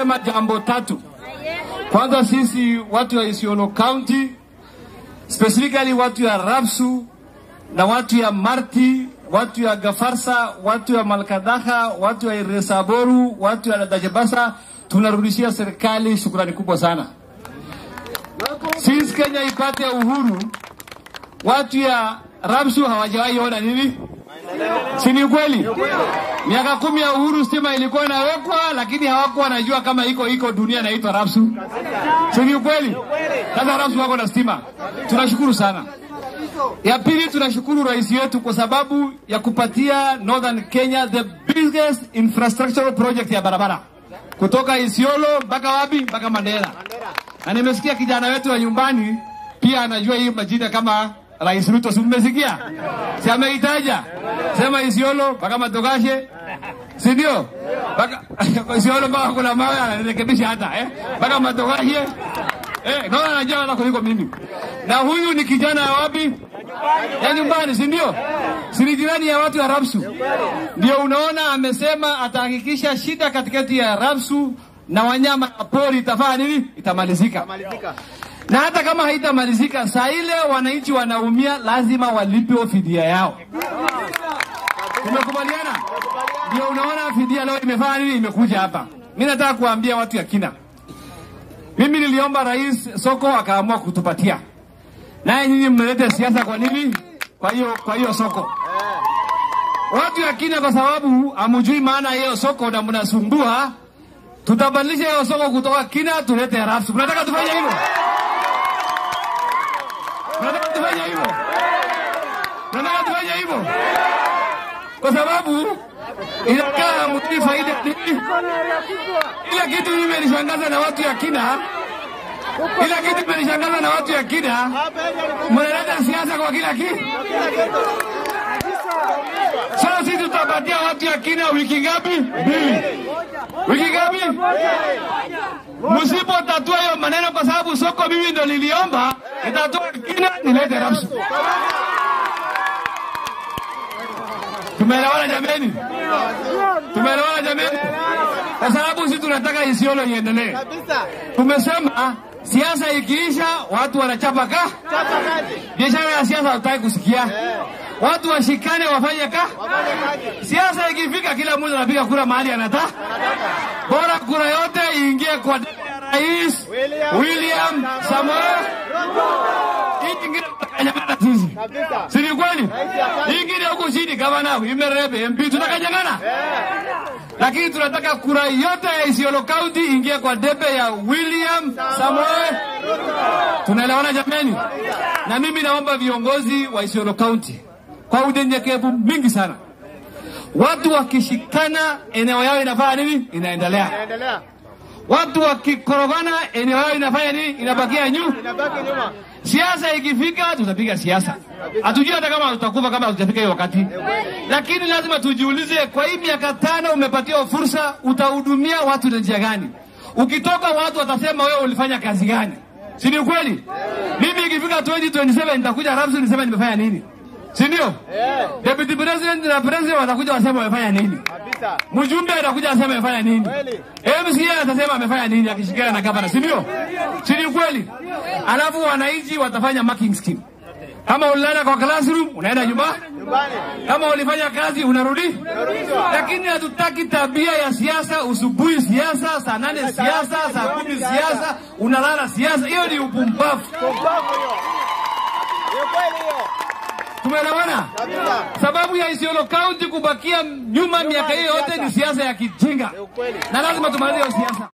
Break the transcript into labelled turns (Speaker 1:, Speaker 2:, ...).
Speaker 1: sema jambo tatu. Kwanza sisi watu wa Isiolo County, specifically watu ya Rapsu na watu ya Marti, watu ya Gafarsa, watu ya Malkadaha, watu ya Iresaboru, watu ya Dajabasa, tunarudishia serikali shukrani kubwa sana. Since Kenya ipate uhuru, watu ya Rapsu hawajawahi ona nini? Si ni kweli? Miaka 10 ya uhuru stima ilikuwa inawekwa, lakini hawakuwa wanajua kama iko dunia inaitwa Rapsu. Si ni kweli? Sasa Rapsu wako na stima. Tunashukuru sana. Ya pili, tunashukuru rais wetu kwa sababu ya kupatia Northern Kenya the biggest infrastructural project ya barabara. Kutoka Isiolo mpaka wapi? Mpaka Mandera. Na nimesikia kijana wetu wa nyumbani pia anajua hii majina kama Rais Ruto. Si mmesikia? Si ameitaja? Sema Isiolo mpaka Matogashe. Si ndio? Mpaka Isiolo mpaka kuna mawe anarekebisha hata mpaka Matogashe. Naona anajua hata kuliko mimi. Na huyu ni kijana wa wapi? Ya nyumbani, si ndio? Si ni jirani ya watu ya Rapsu. Ndio unaona amesema atahakikisha shida katikati ya Rapsu na wanyama pori itafanya nini? Itamalizika. Na hata kama haitamalizika, saa ile wananchi wanaumia, lazima walipe fidia yao. Tumekubaliana? Ndio unaona fidia leo imefanya nini? Imekuja hapa. Mimi nataka kuambia watu ya Kina. Mimi niliomba rais soko akaamua kutupatia. Naye nyinyi mmeleta siasa kwa nini? Kwa hiyo soko. Watu ya Kina kwa sababu hamjui maana hiyo soko na mnasumbua, tutabadilisha hiyo soko kutoka Kina tulete Rapsu. Tunataka tufanye hivyo. Tunataka tufanye hivyo. Kwa sababu inakaa mti faida nini? Ile kitu imenishangaza na watu ya Kina. Mnaleta siasa kwa kila kitu. Sasa sisi tutapatia watu ya Kina wiki ngapi? 2. Wiki ngapi? Msipotatua hiyo maneno kwa sababu soko mimi ndo niliomba, itatoa Kina nilete Rapsu. Tumeelewana jameni? Kwa sababu sisi tunataka Isiolo iendelee. Tumesema siasa ikiisha watu wanachapa kazi. Biashara ya siasa hatutaki kusikia. Watu washikane wafanye kazi. Siasa ikifika kila mmoja anapiga kura mahali anataka. Bora kura yote iingie kwa Rais William Samoei Ruto. Ingine tutakanyangana sisi. Si ni kweli? Ingine huko chini gavana Imerebe MP tutakanyangana. Lakini tunataka kura yote ya Isiolo County ingie kwa debe ya William Samoei Ruto. Tunaelewana jameni? Na mimi naomba viongozi wa Isiolo County kwa unyenyekevu mingi sana, watu wakishikana eneo yao inafanya nini? Inaendelea. Watu wakikorogana eneo yao inafanya nini? Inabakia nyuma. Siasa ikifika tutapiga siasa. Hatujui hata kama tutakufa kama tutafika hiyo wakati. Lakini lazima tujiulize, kwa hii miaka 5 umepatiwa fursa, utahudumia watu na njia gani? Ukitoka watu watasema wewe ulifanya kazi gani? Si ni kweli? Mimi ikifika 2027 nitakuja Rapsu niseme nimefanya nini? Si ndio? Deputy President na President watakuja wasema wamefanya nini? Mjumbe atakuja asema amefanya nini? MCA atasema amefanya nini akishikana na gavana, si ndio? Si ni kweli? Alafu wananchi watafanya marking scheme. Kama ulilala kwa classroom unaenda nyumbani. Kama ulifanya kazi unarudi. Lakini hatutaki tabia ya siasa, usubuhi siasa, saa 8 siasa, saa 10 siasa, unalala siasa. Hiyo ni upumbavu. Tumeelewana? Sababu ya Isiolo County kubakia nyuma miaka hiyo yote ni siasa ya kijinga. Na lazima tumalize hiyo siasa.